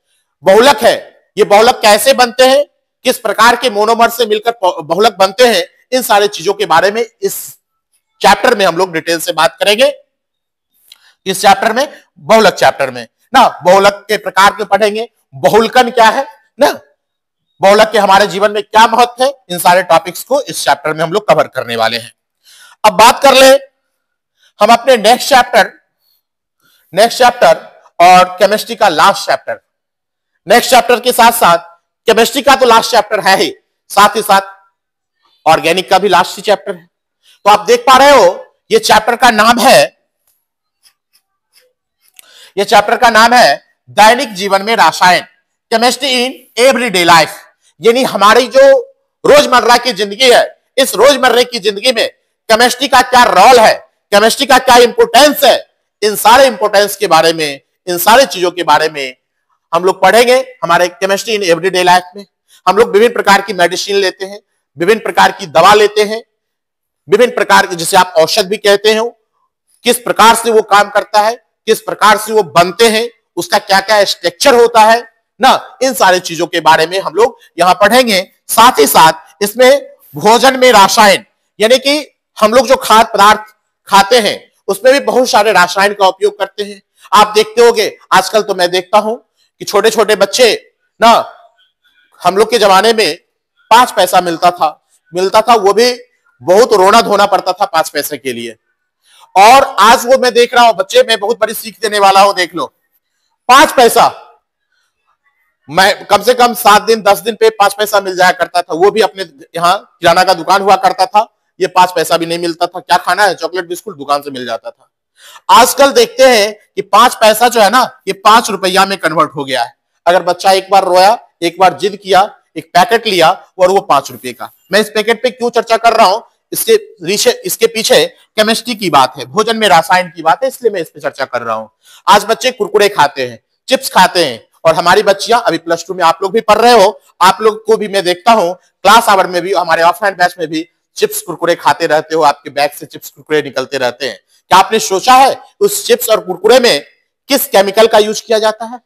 बहुलक है। ये बहुलक कैसे बनते हैं, किस प्रकार के मोनोमर से मिलकर बहुलक बनते हैं, इन सारे चीजों के बारे में इस चैप्टर में हम लोग डिटेल से बात करेंगे। इस चैप्टर में, बहुलक चैप्टर में ना, बहुलक के प्रकार के पढ़ेंगे, बहुलकन क्या है ना, बहुलक के हमारे जीवन में क्या महत्व है, इन सारे टॉपिक्स को इस चैप्टर में हम लोग कवर करने वाले हैं। अब बात कर ले हम अपने नेक्स्ट चैप्टर और केमिस्ट्री का लास्ट चैप्टर। नेक्स्ट चैप्टर के साथ साथ केमिस्ट्री का तो लास्ट चैप्टर है ही साथ ऑर्गेनिक का भी लास्ट ही चैप्टर है। तो आप देख पा रहे हो, ये चैप्टर का नाम है ये चैप्टर का नाम है दैनिक जीवन में रसायन, केमिस्ट्री इन एवरीडे लाइफ। यानी हमारी जो रोजमर्रा की जिंदगी है, इस रोजमर्रा की जिंदगी में केमिस्ट्री का क्या रोल है, केमिस्ट्री का क्या इंपोर्टेंस है, इन सारे इंपोर्टेंस के बारे में, इन सारी चीजों के बारे में हम लोग पढ़ेंगे हमारे केमिस्ट्री इन एवरीडे लाइफ में। हम लोग विभिन्न प्रकार की मेडिसिन लेते हैं, विभिन्न प्रकार की दवा लेते हैं, विभिन्न प्रकार की, जिसे आप औषध भी कहते हो, किस प्रकार से वो काम करता है, किस प्रकार से वो बनते हैं, उसका क्या क्या स्ट्रक्चर होता है ना, इन सारी चीजों के बारे में हम लोग यहां पढ़ेंगे। साथ ही साथ इसमें भोजन में रसायन, यानी कि हम लोग जो खाद्य पदार्थ खाते हैं उसमें भी बहुत सारे रसायन का उपयोग करते हैं। आप देखते होंगे आजकल तो मैं देखता हूं कि छोटे छोटे बच्चे ना, हम लोग के जमाने में 5 पैसा मिलता था, वो भी बहुत रोना धोना पड़ता था 5 पैसे के लिए। और आज वो मैं देख रहा हूं बच्चे, मैं बहुत बड़ी सीख देने वाला हूं, देख लो 5 पैसा, मैं कम से कम 7 दिन 10 दिन पे 5 पैसा मिल जाया करता था, वो भी अपने यहाँ किराना का दुकान हुआ करता था, ये 5 पैसा भी नहीं मिलता था। क्या खाना है, चॉकलेट बिस्कुट दुकान से मिल जाता था। आजकल देखते हैं कि 5 पैसा जो है ना, ये 5 रुपया में कन्वर्ट हो गया है। अगर बच्चा एक बार रोया, एक बार जिद किया, एक पैकेट लिया और वो 5 रुपए का। मैं इस पैकेट पे क्यों चर्चा कर रहा हूं, इसके पीछे केमिस्ट्री की बात है, भोजन में रसायन की बात है, इसलिए मैं इस पे चर्चा कर रहा हूं। आज बच्चे कुरकुरे खाते हैं, चिप्स खाते हैं, और हमारी बच्चियां अभी +2 में, आप लोग भी पढ़ रहे हो, आप लोग को भी मैं देखता हूं क्लास आवर में भी, हमारे ऑफलाइन बैच में भी चिप्स कुरकुरे खाते रहते हो, आपके बैग से चिप्स कुरकुरे निकलते रहते हैं। क्या आपने सोचा है उस चिप्स और कुरकुरे में किस केमिकल का यूज किया जाता है?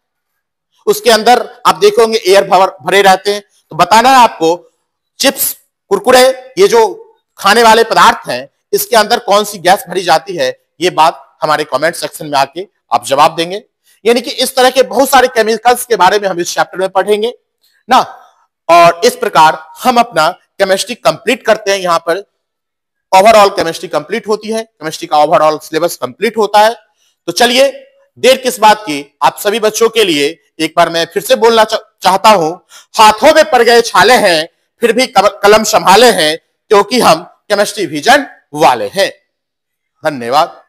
उसके अंदर आप देखोगे एयर भरे रहते हैं। तो बताना है आपको, चिप्स कुरकुरे ये जो खाने वाले पदार्थ हैं, इसके अंदर कौन सी गैस भरी जाती है, ये बात हमारे कमेंट सेक्शन में आके आप जवाब देंगे। यानी कि इस तरह के बहुत सारे केमिकल्स के बारे में हम इस चैप्टर में पढ़ेंगे ना, और इस प्रकार हम अपना केमिस्ट्री कंप्लीट करते हैं। यहां पर ओवरऑल केमिस्ट्री कंप्लीट होती है, केमिस्ट्री का ओवरऑल सिलेबस कंप्लीट होता है। तो चलिए देर किस बात की, आप सभी बच्चों के लिए एक बार मैं फिर से बोलना चाहता हूं, हाथों में पड़ गए छाले हैं, फिर भी कलम संभाले हैं, क्योंकि हम केमिस्ट्री विजन वाले हैं। धन्यवाद।